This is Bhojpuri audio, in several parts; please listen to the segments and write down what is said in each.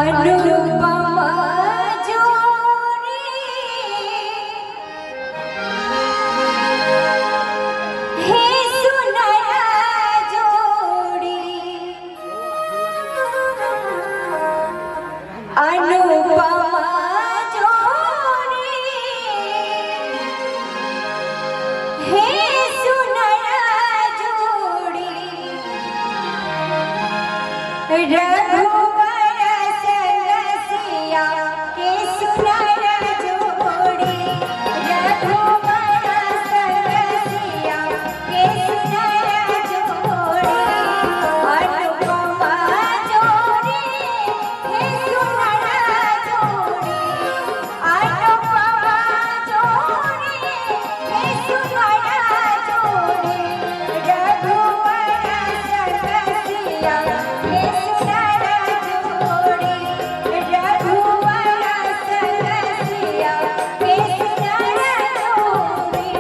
अनुपमा जोड़ी हे सुनरा जोड़ी अनुपमा जोड़ी हे सुनरा जोड़ी रघुवर सरसिया के सुनरा जोड़ी रघुवर सरसिया के सुनरा जोड़ी अनुपमा जोड़ी हे सुनरा जोड़ी अनुपमा जोड़ी हे सुनरा जोड़ी रघुवर सरसिया के सुनरा जोड़ी रघुवर सरसिया के सुनरा जोड़ी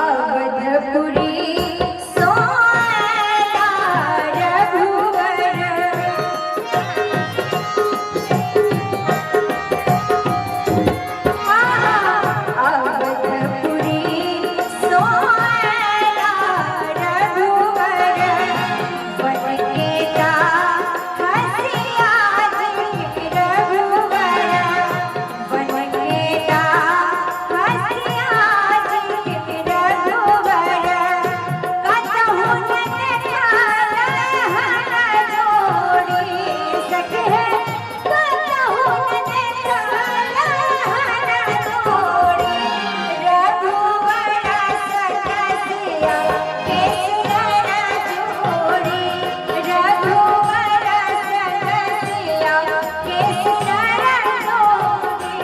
अवधपुरी सोना रघुवर अवधपुरी सोना रघुवर बन के ता हसिया जी रघुवर बन के ता हसिया जी रघुवर कतहु न देखल हन जोड़ी सखे कतहु न देखल हन जोड़ी रघुवर सरसिया के सुनरा जोड़ी रघुवर सरसिया के सुनरा जोड़ी